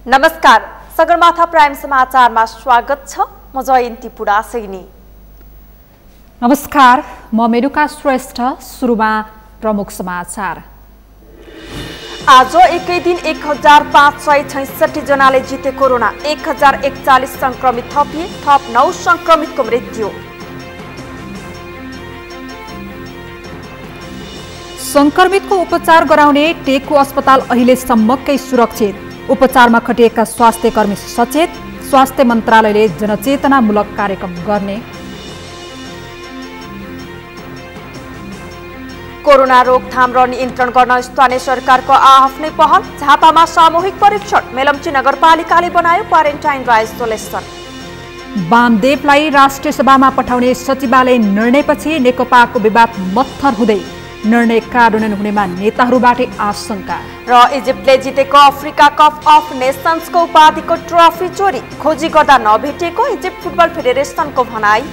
नमस्कार, सगरमाथा प्राइम समाचारमा स्वागत छ। म जयन्ती पुडासैनी। नमस्कार, म मेनुका श्रेष्ठ। सुरुमा प्रमुख समाचार। आज एकै दिन 1566 जनाले जिते कोरोना, 1041 संक्रमित थपिए, थप 9 संक्रमितको मृत्यु। संक्रमितको उपचार गराउने टेकु अस्पताल अहिलेसम्मकै सुरक्षित। उपचारमा खटिएका स्वास्थ्य कर्मी सचेत। स्वास्थ्य मन्त्रालयले जनचेतनामूलक कार्यक्रम गर्ने। कोरोना रोकथाम र नियन्त्रण गर्न स्थानीय सरकारको आफ्नै पहल। झापामा सामूहिक परीक्षण, मेलम्ची नगरपालिकाले बनायो क्वारेन्टाइन र आइसोलेसन। वामदेवलाई राष्ट्रिय सभामा पठाउने सचिवालय निर्णयपछि नेकपाको विवाद मत्थर हुँदै निर्णय कार्यान्वयन हुनेमा नेताहरूबाट आशंका। र इजिप्टले जितेको अफ्रिका कप अफ नेसन्सको उपाधिको ट्रफी चोरी, खोजी गर्दा नभेटिएको इजिप्ट फुटबल फेडरेसनको भनाई।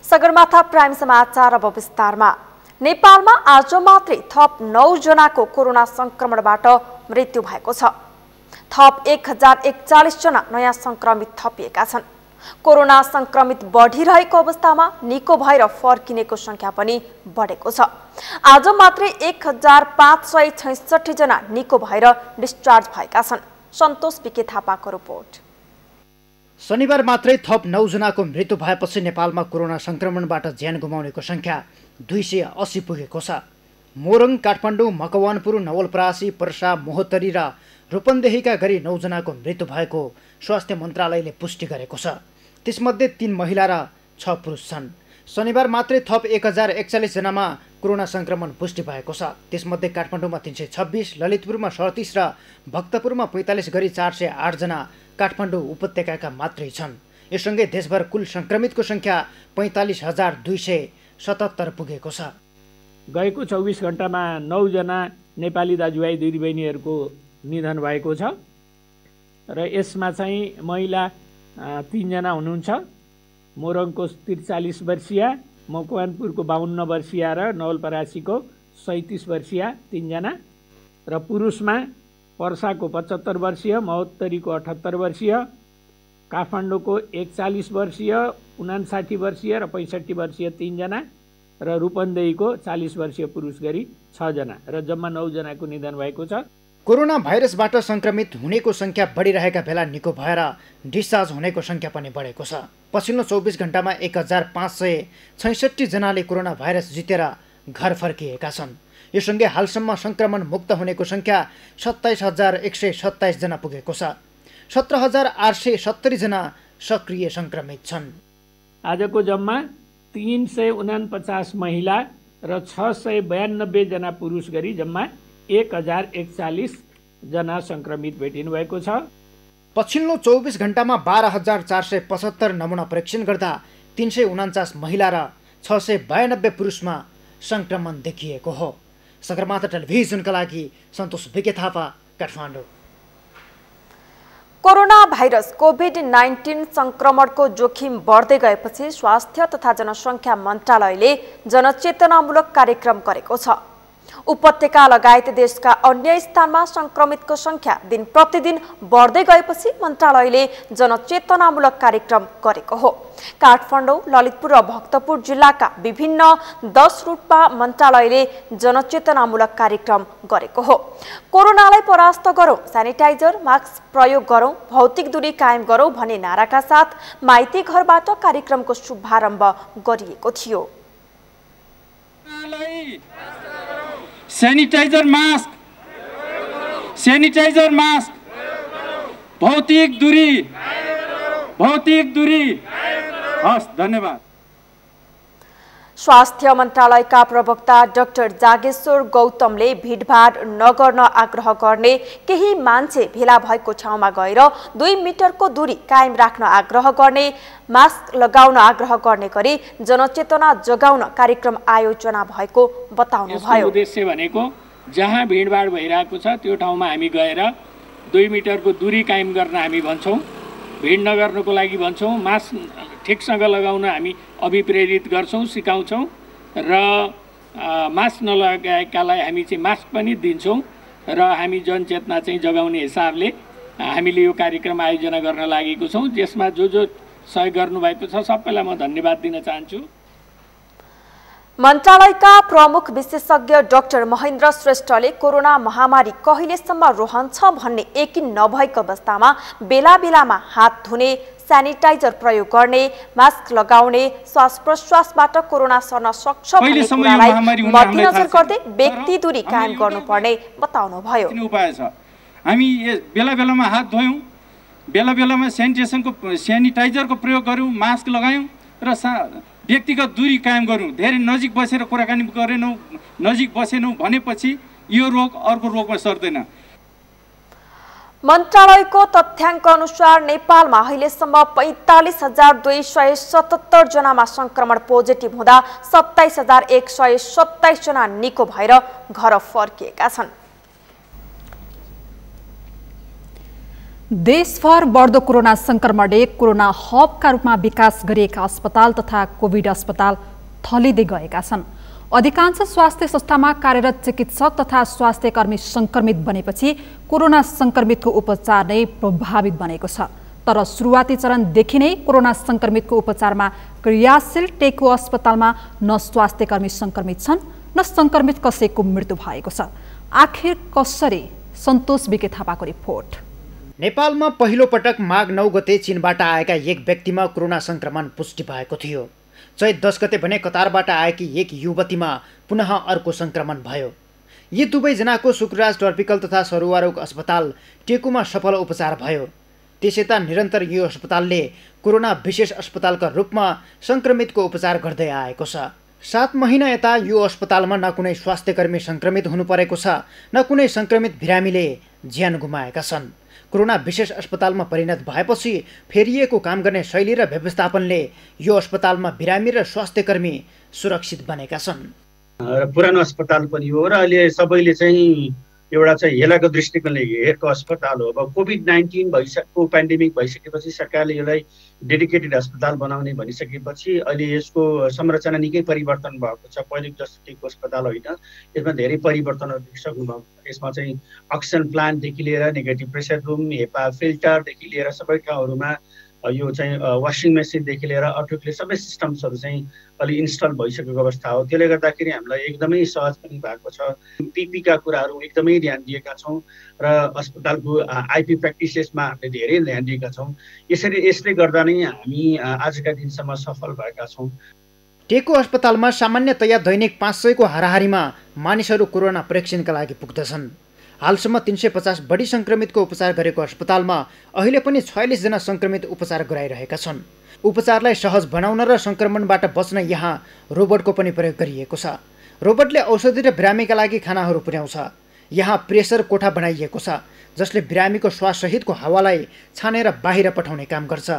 सगरमाथा प्राइम समाचार अब विस्तारमा। नेपालमा आज मात्रै थप 9 जनाको कोरोना संक्रमणबाट मृत्यु भएको छ। थप 1041 जना नयाँ संक्रमित थपिएका छन्। कोरोना संक्रमित बढिरहेको अवस्थामा निको भएर फर्किनेको संख्या पनि बढेको छ। आज मात्रै 1566 जना निको भएर डिस्चार्ज भएका छन्। सन्तोष बिके थापाको रिपोर्ट। शनिबार मात्रै थप 9 जनाको मृत्यु भएपछि नेपालमा कोरोना संक्रमणबाट ज्यान गुमाउनेको संख्या 280 पुगेको छ। मोरङ, काठमाडौँ, मकवानपुर, नवलपरासी, पर्सा, मोहतरी र रूपन्देहीका गरी 9 जनाको मृत्यु भएको स्वास्थ्य मन्त्रालयले पुष्टि गरेको छ। त्यसमध्ये 3 महिला र 6 पुरुष छन्। शनिबार मात्रै थप 1041 जनामा कोरोना संक्रमण पुष्टि भएको छ। त्यसमध्ये काठमाडौँमा 326, ललितपुरमा 37 र भक्तपुरमा 45 गरी 408 जना काठमाडौँ उपत्यकाका मात्रै छन्। यससँगै देशभर कुल संक्रमितको संख्या 45,277 पुगेको छ। गएको 24 घण्टामा 9 जना नेपाली दाजुभाइ दिदीबहिनीहरूको निधन भएको छ र यसमा चाहिँ महिला 3 जना हुनुहुन्छ। मोरङको 43 वर्षीय, मकवानपुरको 52 वर्षीय र नवलपरासीको 37 वर्षीय 3 जना र पुरुषमा पर्साको 75 वर्षीय, महोत्तरीको 78 वर्षीय, काठमाडौँको 41 वर्षीय, 59 वर्षीय र 65 वर्षीय 3 जना र रूपन्देहीको 40 वर्षीय पुरुष गरी 6 जना र जम्मा 9 जनाको निधन भएको छ। कोरोना भाइरसबाट संक्रमित हुनेको संख्या बढिरहेका बेला निको भएर डिस्चार्ज हुनेको संख्या पनि बढेको छ। पछिल्लो 24 घण्टामा 1566 जनाले कोरोना भाइरस जितेर घर फर्किएका छन्। यससँगै हालसम्म संक्रमण मुक्त हुनेको संख्या 27127 जना पुगेको छ। 17870 जना सक्रिय संक्रमित छन्। आजको जम्मा 349 महिला र 692 जना पुरुष गरी जम्मा 1041 जना संक्रमित भेटिनु भएको छ। पछिल्लो 24 घण्टामा 12475 नमुना परीक्षण गर्दा 349 महिला र 692 पुरुषमा संक्रमण देखिएको हो। सगरमाथा टेलिभिजनका लागि सन्तोष बिके Thapa, Kathmandu. Corona virus COVID-19 संक्रमणको जोखिम बढ्दै गएपछि स्वास्थ्य तथा जनसङ्ख्या मन्त्रालयले जनचेतनामूलक कार्यक्रम गरेको छ। उपत्यका लगायत देशका अन्य स्थानमा संक्रमितको संख्या दिन प्रतिदिन बढ्दै गएपछि मन्त्रालयले जनचेतनामूलक कार्यक्रम गरेको हो। काठमाडौँ, ललितपुर र भक्तपुर जिल्लाका विभिन्न 10 रुटमा मन्त्रालयले जनचेतनामूलक कार्यक्रम गरेको हो। कोरोनालाई परास्त गरौँ, सेनिटाइजर, मास्क प्रयोग गरौँ, भौतिक दूरी कायम गरौँ भन्ने नाराका साथ माइती घरबाट कार्यक्रमको शुभारम्भ गरिएको थियो। सैनिटाइजर मास्क, भौतिक दूरी। हस्, धन्यवाद। स्वास्थ्य मन्त्रालयका प्रवक्ता डाक्टर जागेश्वर गौतमले भिडभाड नगर्न आग्रह गर्ने, केही मान्छे भेला भएको ठाउँमा गएर 2 मिटरको दूरी कायम राख्न आग्रह गर्ने, मास्क लगाउन आग्रह गर्ने गरी जनचेतना जगाउन कार्यक्रम आयोजना भएको बताउनुभयो। उद्देश्य भनेको जहाँ भिडभाड भइरहेको छ त्यो ठाउँमा हामी गएर 2 मिटरको दूरी कायम गर्न हामी भन्छौँ। भिड नगर्नको लागि भन्छौँ। मास्क ठिकसँग लगाउन हामी अभिप्रेरित गर्छौँ, सिकाउँछौँ र मास्क नलगाएकालाई हामी चाहिँ मास्क पनि दिन्छौँ र हामी जनचेतना चाहिँ जगाउने हिसाबले हामीले यो कार्यक्रम आयोजना गर्न लागेको छौँ, जसमा जो सहयोग गर्नुभएको छ सबैलाई म धन्यवाद दिन चाहन्छु। मन्त्रालयका प्रमुख विशेषज्ञ डाक्टर महेन्द्र श्रेष्ठले कोरोना महामारी कहिलेसम्म रहन्छ भन्ने यकिन नभएको अवस्थामा बेला बेलामा हात धुने, सैनिटाइजर प्रयोग गर्ने, मास्क लगाउने, श्वास प्रश्वासबाट कोरोना सर्न सक्छ भन्ने कुरालाई मध्यनजर गर्दै व्यक्ति दूरी कायम गर्नुपर्ने बताउनुभयो। उपाय छ, हामी बेला बेलामा हात धोयौँ, बेला बेलामा सेनिटाइजरको प्रयोग गऱ्यौँ, मास्क लगायौँ र व्यक्तिगत दूरी कायम गरौँ। धेरै नजिक बसेर कुराकानी गरेनौँ, नजिक बसेनौँ भनेपछि यो रोग अर्को रोगमा सर्दैन। मन्त्रालयको तथ्याङ्क अनुसार नेपालमा अहिलेसम्म 45,277 जनामा संक्रमण पोजिटिभ हुँदा 27,127 जना निको भएर घर फर्किएका छन्। देशभर बढ्दो कोरोना संक्रमणले कोरोना हबका रूपमा विकास गरिएका अस्पताल तथा कोभिड अस्पताल थलिँदै गएका छन्। अधिकांश स्वास्थ्य संस्थामा कार्यरत चिकित्सक तथा स्वास्थ्य कर्मी संक्रमित बनेपछि कोरोना संक्रमितको उपचार नै प्रभावित बनेको छ। तर सुरुवाती चरणदेखि नै कोरोना संक्रमितको उपचारमा क्रियाशील टेकु अस्पतालमा न स्वास्थ्य कर्मी संक्रमित छन् न संक्रमित कसैको मृत्यु भएको छ। आखिर कसरी? सन्तोष बिके थापाको रिपोर्ट। नेपालमा पहिलो पटक माघ 9 गते चीनबाट आएका एक व्यक्तिमा कोरोना संक्रमण पुष्टि भएको थियो। चैत 10 गते भने कतारबाट आएकी एक युवतीमा पुनः अर्को संक्रमण भयो। यी दुवैजनाको शुक्रराज टर्पिकल तथा सरुवारोग अस्पताल टेकुमा सफल उपचार भयो। त्यसयता निरन्तर यो अस्पतालले कोरोना विशेष अस्पतालका रूपमा संक्रमितको उपचार गर्दै आएको छ। 7 महिना यता यो अस्पतालमा न कुनै स्वास्थ्यकर्मी संक्रमित हुनु परेको छ, न कुनै संक्रमित बिरामीले ज्यान गुमाएका छन्। कोरोना विशेष अस्पतालमा परिणत भएपछि फेरिएको काम गर्ने शैली र व्यवस्थापनले यो अस्पतालमा बिरामी र स्वास्थ्यकर्मी सुरक्षित बनेका छन्। पुरानो अस्पताल पनि हो र अहिले सबैले चाहिँ एउटा चाहिँ हेलाको दृष्टिकोणले हेरेको अस्पताल हो। अब कोभिड-19 भइसकेको पेन्डेमिक भइसकेपछि सरकारले यसलाई डेडिकेटेड अस्पताल बनाउने भनिसकेपछि अहिले यसको संरचना निकै परिवर्तन भएको छ। पहिलेको जस्तो अस्पताल होइन, यसमा धेरै परिवर्तनहरू देखिसक्नु भएको छ। यसमा चाहिँ अक्सिजन प्लान्टदेखि लिएर नेगेटिभ प्रेसर रुम, हेपा फिल्टरदेखि लिएर सबै ठाउँहरूमा यो चाहिँ वासिङ मेसिनदेखि लिएर अटोक्लेभ सबै सिस्टम्सहरू चाहिँ अलि इन्स्टल भइसकेको अवस्था हो। त्यसले गर्दाखेरि हामीलाई एकदमै सहज पनि भएको छ। पिपीका कुराहरू एकदमै ध्यान दिएका छौँ र अस्पतालको आइपी प्र्याक्टिसेसमा हामीले धेरै ध्यान दिएका छौँ। यसले गर्दा नै हामी आजका दिनसम्म सफल भएका छौँ। टेकु अस्पतालमा सामान्यतया दैनिक 500 को हाराहारीमा मानिसहरू कोरोना परीक्षणका लागि पुग्दछन्। हालसम्म 350 बढी संक्रमितको उपचार गरेको अस्पतालमा अहिले पनि 46 जना संक्रमित उपचार गराइरहेका छन्। उपचारलाई सहज बनाउन र संक्रमणबाट बच्न यहाँ रोबोटको पनि प्रयोग गरिएको छ। रोबोटले औषधि र बिरामीका लागि खानाहरू पुर्याउँछ। यहाँ प्रेसर कोठा बनाइएको छ जसले बिरामीको श्वाससहितको हावालाई छानेर बाहिर पठाउने काम गर्छ।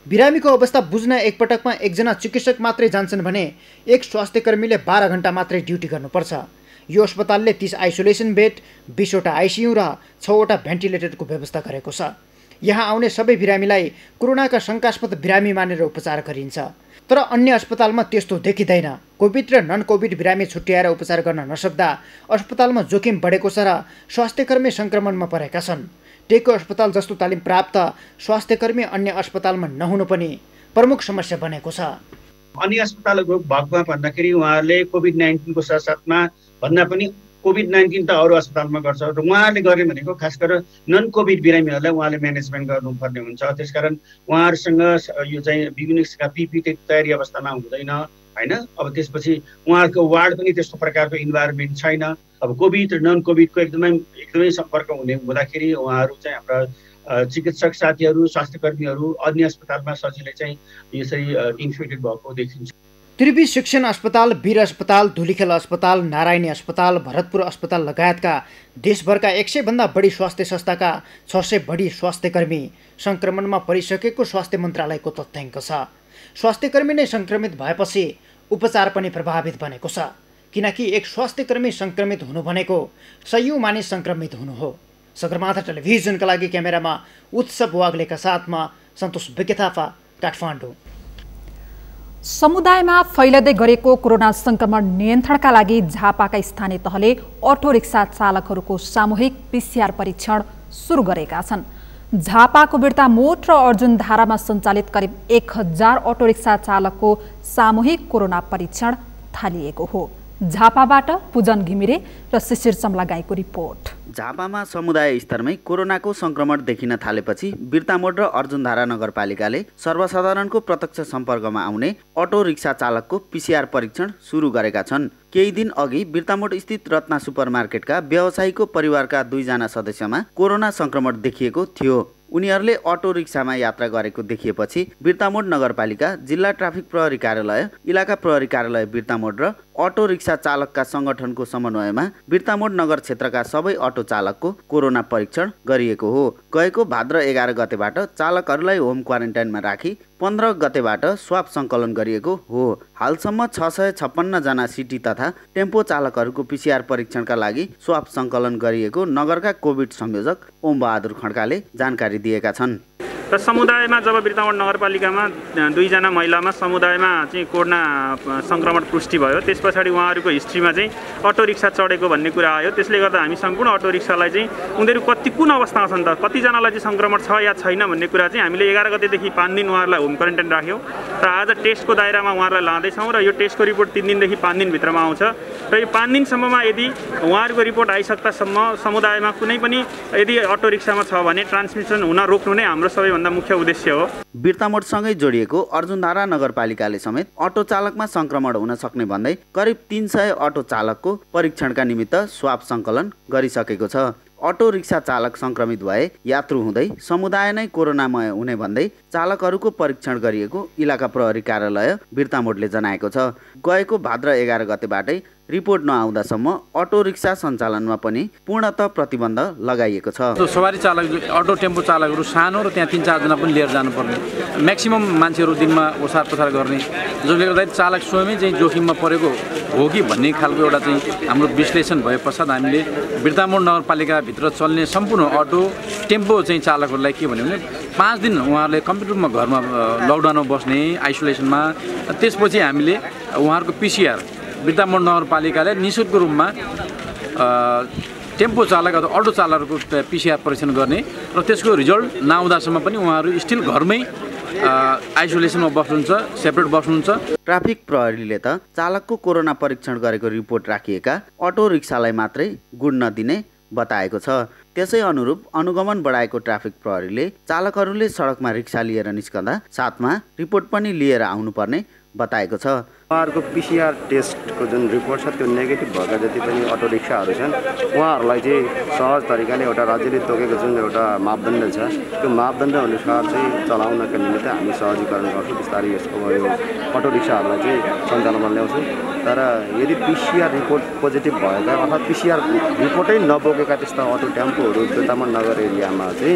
बिरामीको अवस्था बुझ्न एकपटकमा एकजना चिकित्सक मात्रै जान्छन् भने एक स्वास्थ्यकर्मीले 12 घण्टा मात्रै ड्युटी गर्नुपर्छ। यो अस्पतालले 30 आइसोलेसन बेड, 20 वटा आइसियु र 6 वटा भेन्टिलेटरको व्यवस्था गरेको छ। यहाँ आउने सबै बिरामीलाई कोरोनाका शङ्कास्पद बिरामी मानेर उपचार गरिन्छ। तर अन्य अस्पतालमा त्यस्तो देखिँदैन। कोभिड र नन कोभिड बिरामी छुट्याएर उपचार गर्न नसक्दा अस्पतालमा जोखिम बढेको छ र स्वास्थ्यकर्मी संक्रमणमा परेका छन्। टेकु अस्पताल जस्तो तालिम प्राप्त स्वास्थ्यकर्मी अन्य अस्पतालमा नहुनु पनि प्रमुख समस्या बनेको छ। अन्य अस्पतालको भागमा भन्दाखेरि उहाँहरूले कोभिड-19 को साथसाथमा भन्दा पनि कोभिड-19 त अरू अस्पतालमा गर्छ र उहाँहरूले गर्ने भनेको खास गरेर नन कोभिड बिरामीहरूलाई उहाँले म्यानेजमेन्ट गर्नुपर्ने हुन्छ। त्यसकारण उहाँहरूसँग यो चाहिँ विभिन्न किसिमका पिपी तयारी अवस्थामा हुँदैन होइन। अब त्यसपछि उहाँहरूको वार्ड पनि त्यस्तो प्रकारको इन्भाइरोमेन्ट छैन। अब कोभिड र नन कोभिडको एकदमै सम्पर्क हुँदाखेरि उहाँहरू चाहिँ हाम्रा चिकित्सक साथीहरू, स्वास्थ्यकर्मीहरू अन्य अस्पतालमा सजिलै चाहिँ यसरी इन्फेक्टेड भएको देखिन्छ। त्रिवी शिक्षण अस्पताल, वीर अस्पताल, धुलीखेल अस्पताल, नारायणी अस्पताल, भरतपुर अस्पताल लगायतका देशभरका 100 भन्दा बढी स्वास्थ्य संस्थाका 600 बढी स्वास्थ्यकर्मी संक्रमणमा परिसकेको स्वास्थ्य मन्त्रालयको तथ्याङ्क छ। स्वास्थ्यकर्मी नै संक्रमित भएपछि उपचार पनि प्रभावित बनेको छ, किनकि एक स्वास्थ्यकर्मी संक्रमित हुनु भनेको सयौं मानिस संक्रमित हुनु हो। सगरमाथा टेलिभिजनका लागि क्यामेरामा उत्सव वाग्लेका साथमा सन्तोष बिके थापा, काठमाडौँ। समुदायमा फैलदै गरेको कोरोना संक्रमण नियन्त्रणका लागि झापाका स्थानीय तहले अटो रिक्सा चालकहरूको सामूहिक PCR परीक्षण सुरु गरेका छन्। झापाको बिर्तामोड र अर्जुनधारामा सञ्चालित करिब 1000 अटो रिक्सा चालकको सामूहिक कोरोना परीक्षण थालिएको हो। झापाबाट पुजन घिमिरे र शिशिर चम्लागाईको रिपोर्ट। झापामा समुदाय स्तरमै कोरोनाको संक्रमण देखिन थालेपछि बिर्तामोड र अर्जुनधारा नगरपालिकाले सर्वसाधारणको प्रत्यक्ष सम्पर्कमा आउने अटो रिक्सा चालकको PCR परीक्षण सुरु गरेका छन्। केही दिन अघि बिर्तामोड स्थित रत्ना सुपरमार्केटका व्यवसायीको परिवारका 2 जना सदस्यमा कोरोना संक्रमण देखिएको थियो। उनीहरूले अटो रिक्सामा यात्रा गरेको देखिएपछि बिर्तामोड नगरपालिका, जिल्ला ट्राफिक प्रहरी कार्यालय, इलाका प्रहरी कार्यालय बिर्तामोड र अटो रिक्सा चालकका संगठनको समन्वयमा बिर्तामोड नगर क्षेत्रका सबै अटो चालकको कोरोना परीक्षण गरिएको हो। गएको भाद्र 11 गतेबाट चालकहरूलाई होम क्वारेन्टाइनमा राखी 15 गतेबाट स्वाब सङ्कलन गरिएको हो। हालसम्म 656 जना सिटी तथा टेम्पो चालकहरूको PCR परीक्षणका लागि स्वाब सङ्कलन गरिएको नगरका कोभिड संयोजक ओम बहादुर खड्काले जानकारी दिएका छन्। र समुदायमा जब बिर्तामोड नगरपालिकामा 2 जना महिलामा समुदायमा चाहिँ कोरोना संक्रमण पुष्टि भयो, त्यस पछाडि उहाँहरूको हिस्ट्रीमा चाहिँ अटो रिक्सा चढेको भन्ने कुरा आयो। त्यसले गर्दा हामी सम्पूर्ण अटो रिक्सालाई चाहिँ उनीहरू कुन अवस्थामा छन् त, कतिजनालाई चाहिँ संक्रमण छ या छैन भन्ने कुरा चाहिँ हामीले 11 गतेदेखि 5 दिन उहाँहरूलाई होम क्वारेन्टाइन राख्यौँ र आज टेस्टको दायरामा उहाँहरूलाई लाँदैछौँ र यो टेस्टको रिपोर्ट 3 दिनदेखि 5 दिनभित्रमा आउँछ र यो 5 दिनसम्ममा यदि उहाँहरूको रिपोर्ट आइसक्दासम्म समुदायमा कुनै पनि यदि अटो रिक्सामा छ भने ट्रान्समिसन हुन रोक्नु नै हाम्रो सबैभन्दा मुख्य उद्देश्य हो। बिर्तामोडसँगै जोडिएको अर्जुनधारा नगरपालिकाले समेत अटो चालकमा संक्रमण हुन सक्ने भन्दै करिब 300 अटो चालकको परीक्षणका निमित्त स्वाब सङ्कलन गरिसकेको छ। अटो रिक्सा चालक संक्रमित भए यात्रु हुँदै समुदाय नै कोरोनामय हुने भन्दै चालकहरूको परीक्षण गरिएको इलाका प्रहरी कार्यालय बिर्तामोडले जनाएको छ। गएको भाद्र 11 गतेबाटै रिपोर्ट नआउँदासम्म अटो रिक्सा सञ्चालनमा पनि पूर्णतः प्रतिबन्ध लगाइएको छ। सवारी चालक, अटो टेम्पो चालकहरू सानो र त्यहाँ 3-4 जना पनि लिएर जानुपर्ने, म्याक्सिमम मान्छेहरू दिनमा ओसार पसार गर्ने, जसले गर्दा चालक स्वयमै चाहिँ जोखिममा परेको हो कि भन्ने खालको एउटा चाहिँ हाम्रो विश्लेषण भए पश्चात हामीले बिर्तामोड नगरपालिकाभित्र चल्ने सम्पूर्ण अटो टेम्पो चाहिँ चालकहरूलाई के भन्यो भने 5 दिन उहाँहरूले कम्प्लिट रूपमा घरमा लकडाउनमा बस्ने, आइसोलेसनमा। त्यसपछि हामीले उहाँहरूको PCR बिर्तामोड नगरपालिकाले निःशुल्क रूपमा टेम्पो चालक अथवा अटो चालकहरूको PCR परीक्षण गर्ने र त्यसको रिजल्ट नआउँदासम्म पनि उहाँहरू स्टिल घरमै आइसोलेसनमा बस्नुहुन्छ, सेपरेट बस्नुहुन्छ। ट्राफिक प्रहरीले त चालकको कोरोना परीक्षण गरेको रिपोर्ट राखिएका अटो रिक्सालाई मात्रै गुड नदिने बताएको छ। त्यसै अनुरूप अनुगमन बढाएको ट्राफिक प्रहरीले चालकहरूले सडकमा रिक्सा लिएर निस्कँदा साथमा रिपोर्ट पनि लिएर आउनुपर्ने बताएको छ। उहाँहरूको PCR टेस्टको जुन रिपोर्ट छ त्यो नेगेटिभ भएका जति पनि अटो रिक्साहरू छन् उहाँहरूलाई चाहिँ सहज तरिकाले एउटा राज्यले तोकेको जुन एउटा मापदण्ड छ त्यो मापदण्ड अनुसार चाहिँ चलाउनका निमित्त हामी सहजीकरण गर्छौँ। बिस्तारै यसको यो अटो रिक्साहरूलाई चाहिँ सञ्चालनमा ल्याउँछौँ। तर यदि PCR रिपोर्ट पोजिटिभ भएका अथवा PCR रिपोर्टै नबोकेका त्यस्ता अटो टेम्पोहरू बिर्तामोड नगर एरियामा चाहिँ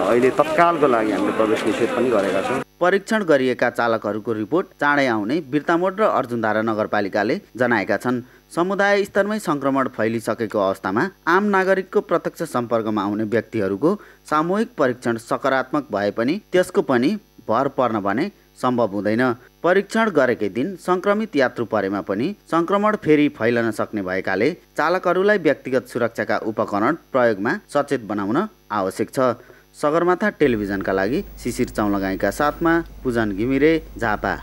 अहिले तत्कालको लागि हामीले प्रवेश निषेध पनि गरेका छौँ। परीक्षण गरिएका चालकहरूको रिपोर्ट चाँडै आउने बिर्तामोड र अर्जुनधारा नगरपालिकाले जनाएका छन्। समुदाय स्तरमै संक्रमण फैलिसकेको अवस्थामा आम नागरिकको प्रत्यक्ष सम्पर्कमा आउने व्यक्तिहरूको सामूहिक परीक्षण सकारात्मक भए पनि त्यसको पनि भर पर्न भने सम्भव हुँदैन। परीक्षण गरेकै दिन संक्रमित यात्रु परेमा पनि संक्रमण फेरि फैलन सक्ने भएकाले चालकहरूलाई व्यक्तिगत सुरक्षाका उपकरण प्रयोगमा सचेत बनाउन आवश्यक छ। सगरमाथा टेलिभिजनका लागि शिशिर चौलगाईका साथमा पुजन घिमिरे, झापा।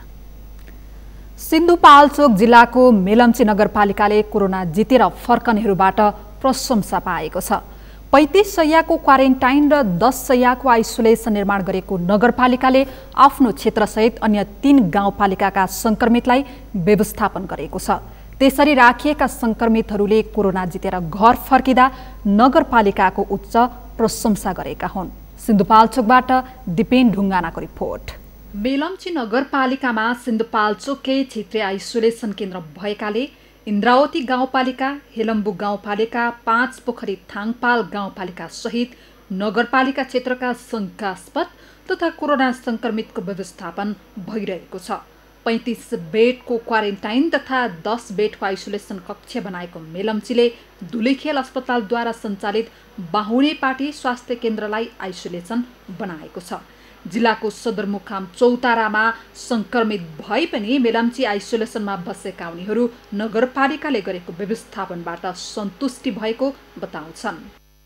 सिन्धुपाल्चोक जिल्लाको मेलम्ची नगरपालिकाले कोरोना जितेर फर्कनेहरूबाट प्रशंसा पाएको छ। 35 शय्याको क्वारेन्टाइन र 10 शय्याको आइसोलेसन निर्माण गरेको नगरपालिकाले आफ्नो क्षेत्रसहित अन्य 3 गाउँपालिकाका संक्रमितलाई व्यवस्थापन गरेको छ। त्यसरी राखिएका संक्रमितहरूले कोरोना जितेर घर फर्किँदा नगरपालिकाको उच्च प्रशंसा गरेका हुन्। सिन्धुपाल्चोकबाट दिपेन ढुङ्गानाको रिपोर्ट। मेलम्ची नगरपालिकामा सिन्धुपाल्चोककै क्षेत्रीय आइसोलेसन केन्द्र भएकाले इन्द्रावती गाउँपालिका, हेलम्बु गाउँपालिका, 5 पोखरी थाङपाल गाउँपालिका सहित नगरपालिका क्षेत्रका शङ्कास्पद तथा कोरोना संक्रमितको व्यवस्थापन भइरहेको छ। 35 बेडको क्वारेन्टाइन तथा 10 बेडको आइसोलेसन कक्ष बनाएको मेलम्चीले धुलीखेल अस्पतालद्वारा सञ्चालित बाहुनेपाटी स्वास्थ्य केन्द्रलाई आइसोलेसन बनाएको छ। जिल्लाको सदरमुकाम चौतारामा संक्रमित भए पनि मेलम्ची आइसोलेसनमा बसेका उनीहरू नगरपालिकाले गरेको व्यवस्थापनबाट सन्तुष्टि भएको बताउँछन्।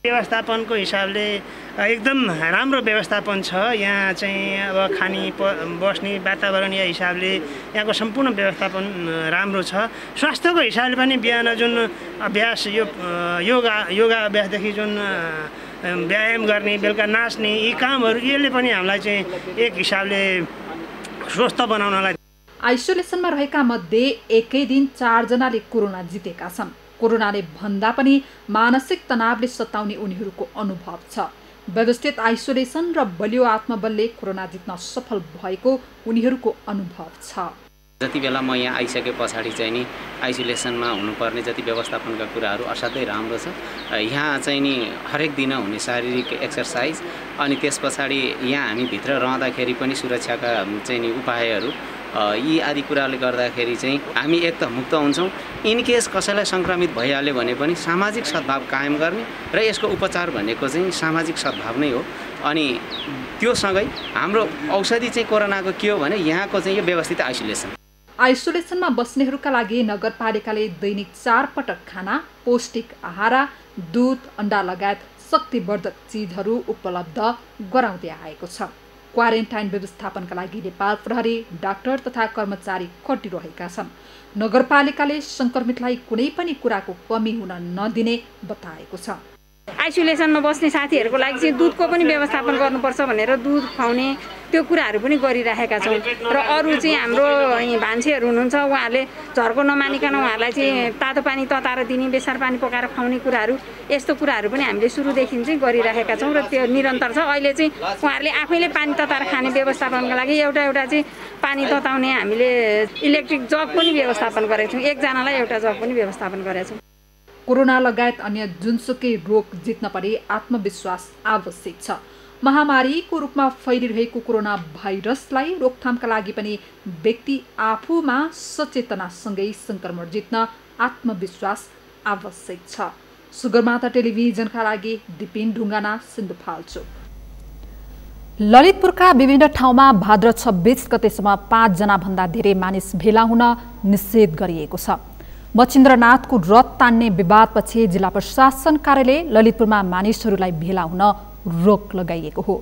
व्यवस्थापनको हिसाबले एकदम राम्रो व्यवस्थापन छ। यहाँ चाहिँ अब खानी बस्ने वातावरणीय हिसाबले यहाँको सम्पूर्ण व्यवस्थापन राम्रो छ। स्वास्थ्यको हिसाबले पनि बिहान जुन अभ्यास यो योगा अभ्यासदेखि जुन व्यायाम गर्ने, बेलुका नाच्ने यी कामहरू यसले पनि हामीलाई चाहिँ एक हिसाबले स्वस्थ बनाउनलाई। आइसोलेसनमा रहेका मध्ये एकै दिन 4 जनाले कोरोना जितेका छन्। कोरोनाले भन्दा पनि मानसिक तनावले सताउने उनीहरूको अनुभव छ। व्यवस्थित आइसोलेसन र बलियो आत्मबलले कोरोना जित्न सफल भएको उनीहरूको अनुभव छ। जति बेला म यहाँ आइसके पछाडि चाहिँ नि आइसोलेसनमा हुनुपर्ने जति व्यवस्थापनका कुराहरू असाध्यै राम्रो छ। यहाँ चाहिँ नि हरेक दिन हुने शारीरिक एक्सर्साइज अनि त्यस पछाडि यहाँ हामी भित्र रहँदाखेरि पनि सुरक्षाका चाहिँ नि उपायहरू यी आदि कुराले गर्दाखेरि चाहिँ हामी एक त मुक्त हुन्छौँ। इनकेस कसैलाई सङ्क्रमित भइहाल्यो भने पनि सामाजिक सद्भाव कायम गर्ने र यसको उपचार भनेको चाहिँ सामाजिक सद्भाव नै हो। अनि त्यो सँगै हाम्रो औषधि चाहिँ कोरोनाको के हो भने यहाँको चाहिँ यो व्यवस्थित आइसोलेसन। आइसोलेसनमा बस्नेहरूका लागि नगरपालिकाले दैनिक 4 पटक खाना, पौष्टिक आहार, दूध, अन्डा लगायत शक्तिवर्धक चिजहरू उपलब्ध गराउँदै आएको छ। क्वारेन्टाइन व्यवस्थापनका लागि नेपाल प्रहरी, डाक्टर तथा कर्मचारी खटिरहेका छन्। नगरपालिकाले संक्रमितलाई कुनै पनि कुराको कमी हुन नदिने बताएको छ। आइसोलेसनमा बस्ने साथीहरूको लागि चाहिँ दुधको पनि व्यवस्थापन गर्नुपर्छ भनेर दुध खुवाउने त्यो कुराहरू पनि गरिराखेका छौँ। र अरू चाहिँ हाम्रो भान्सेहरू हुनुहुन्छ, उहाँहरूले झर्को नमानिकन उहाँहरूलाई चाहिँ तातो पानी तताएर दिने, बेसार पानी पकाएर खुवाउने कुराहरू, यस्तो कुराहरू पनि हामीले सुरुदेखि चाहिँ गरिराखेका छौँ र त्यो निरन्तर छ। अहिले चाहिँ उहाँहरूले आफैले पानी तताएर खाने व्यवस्थापनको लागि एउटा चाहिँ पानी तताउने हामीले इलेक्ट्रिक जग पनि व्यवस्थापन गरेका छौँ। एकजनालाई एउटा जग पनि व्यवस्थापन गरेका छौँ। कोरोना लगायत अन्य जुनसुकै रोग जित्न पनि आत्मविश्वास आवश्यक छ। महामारीको रूपमा फैलिरहेको कोरोना भाइरसलाई रोकथामका लागि पनि व्यक्ति आफूमा सचेतनासँगै संक्रमण जित्न आत्मविश्वास आवश्यक छ। सुगरमाथा टेलिभिजनका लागि दिपिन ढुङ्गाना, सिन्धुपाल्चोक। ललितपुरका विभिन्न ठाउँमा भाद्र 26 गतेसम्म 5 जना भन्दा धेरै मानिस भेला हुन निषेध गरिएको छ। मचिन्द्रनाथको रथ तान्ने विवादपछि जिल्ला प्रशासन कार्यालय ललितपुरमा मानिसहरूलाई भेला हुन रोक लगाइएको हो।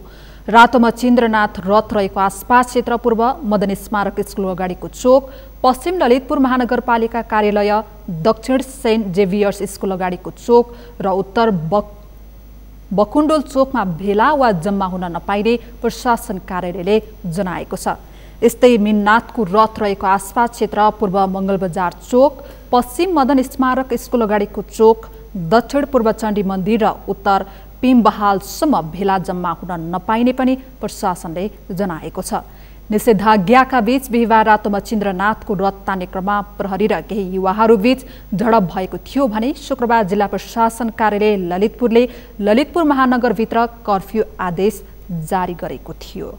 रातो मचिन्द्रनाथ रथ रहेको आसपास क्षेत्र पूर्व मदन स्मारक स्कुल अगाडिको चोक, पश्चिम ललितपुर महानगरपालिका कार्यालय, दक्षिण सेन्ट जेभियर्स स्कुल अगाडिको चोक र उत्तर बकुण्डोल चोकमा भेला वा जम्मा हुन नपाइने प्रशासन कार्यालयले जनाएको छ। यस्तै मिननाथको रथ रहेको आसपास क्षेत्र पूर्व मङ्गलबजार चोक, पश्चिम मदन स्मारक स्कुल अगाडिको चोक, दक्षिण पूर्व चण्डी मन्दिर र उत्तर पिम्बहालसम्म भेला जम्मा हुन नपाइने पनि प्रशासनले जनाएको छ। निषेधाज्ञाका बीच बिहिबार रातो मचिन्द्रनाथको रथ तान्ने क्रममा प्रहरी र केही युवाहरू बीच झडप भएको थियो भने शुक्रबार जिल्ला प्रशासन कार्यालय ललितपुरले ललितपुर महानगरभित्र कर्फ्यू आदेश जारी गरेको थियो।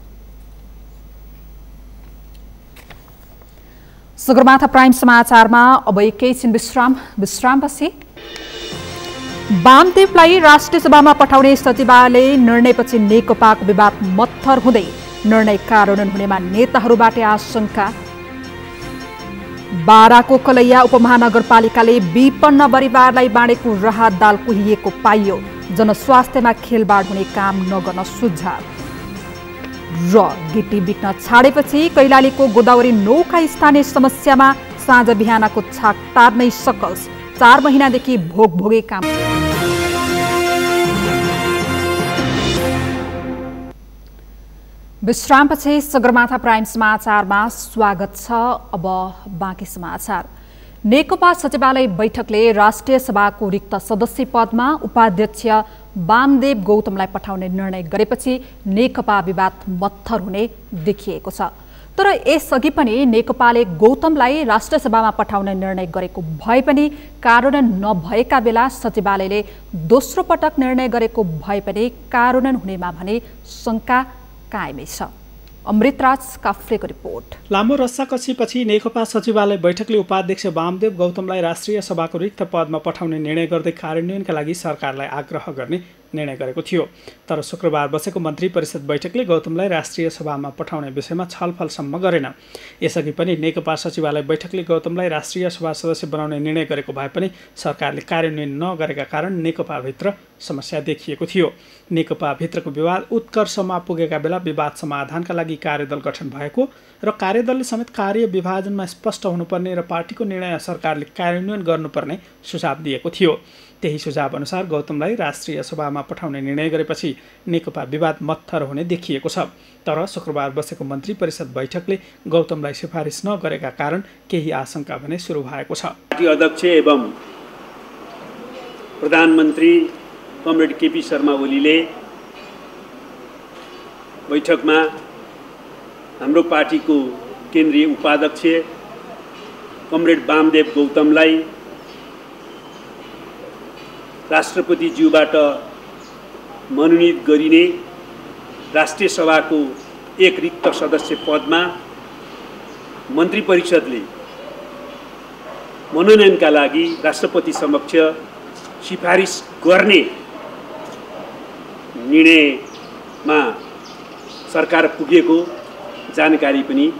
सगरमाथा प्राइम समाचारमा अब एकैछिन विश्रामपछि वामदेवलाई राष्ट्रिय सभामा पठाउने सचिवालय निर्णयपछि नेकपाको विवाद मत्थर हुँदै निर्णय कार्यान्वयन हुनेमा नेताहरूबाट आशंका। बाराको कलैया उपमहानगरपालिकाले विपन्न परिवारलाई बाँडेको राहत दाल कुहिएको पाइयो। जनस्वास्थ्यमा खेलबाड हुने काम नगर्न सुझाव। र गिटी बिक्न छाडेपछि कैलालीको गोदावरी नौका स्थानीय समस्यामा साँझ बिहानको छाक टार्नै सकस। 4 महिनादेखि भोगभोगे काम। विश्रामपछि सगरमाथा प्राइम समाचारमा स्वागत छ। अब बाँकी समाचार। नेकपा सचिवालय बैठकले राष्ट्रिय सभाको रिक्त सदस्य पदमा उपाध्यक्ष वामदेव गौतमलाई पठाउने निर्णय गरेपछि नेकपा विवाद मत्थर हुने देखिएको छ। तर यसअघि पनि नेकपाले गौतमलाई राष्ट्रिय सभामा पठाउने निर्णय गरेको भए पनि कार्यान्वयन नभएका बेला सचिवालयले दोस्रो पटक निर्णय गरेको भए पनि कार्यान्वयन हुनेमा भने शंका कायमै छ। अमृतराज काफ्रेको रिपोर्ट। लामो रस्साकसीपछि नेकपा सचिवालय बैठकले उपाध्यक्ष वामदेव गौतमलाई राष्ट्रिय सभाको रिक्त पदमा पठाउने निर्णय गर्दै कार्यान्वयनका लागि सरकारलाई आग्रह गर्ने निर्णय गरेको थियो। तर शुक्रबार बसेको मन्त्री परिषद बैठकले गौतमलाई राष्ट्रिय सभामा पठाउने विषयमा छलफलसम्म गरेन। यसअघि पनि नेकपा सचिवालय बैठकले गौतमलाई राष्ट्रिय सभा सदस्य बनाउने निर्णय गरेको भए पनि सरकारले कार्यान्वयन नगरेका कारण नेकपाभित्र समस्या देखिएको थियो। नेकपाभित्रको विवाद उत्कर्षमा पुगेका बेला विवाद समाधानका लागि कार्यदल गठन भएको र कार्यदलले समेत कार्य विभाजनमा स्पष्ट हुनुपर्ने र पार्टीको निर्णय सरकारले कार्यान्वयन गर्नुपर्ने सुझाव दिएको थियो। त्यही सुझाव अनुसार गौतमलाई राष्ट्रिय सभामा पठाउने निर्णय गरेपछि नेकपा विवाद मत्थर हुने देखिएको छ। तर शुक्रबार बसेको मन्त्री परिषद बैठकले गौतमलाई सिफारिस नगरेका कारण केही आशंका भने सुरु भएको छ। पार्टी अध्यक्ष एवं प्रधानमन्त्री कमरेड केपी शर्मा ओलीले बैठकमा हाम्रो पार्टीको केन्द्रीय उपाध्यक्ष कमरेड वामदेव गौतमलाई राष्ट्रपतिज्यूबाट मनोनित गरिने राष्ट्रिय सभाको एक रिक्त सदस्य पदमा मन्त्री परिषदले मनोनयनका लागि राष्ट्रपति समक्ष सिफारिस गर्ने निर्णयमा सरकार पुगेको जानकारी पनि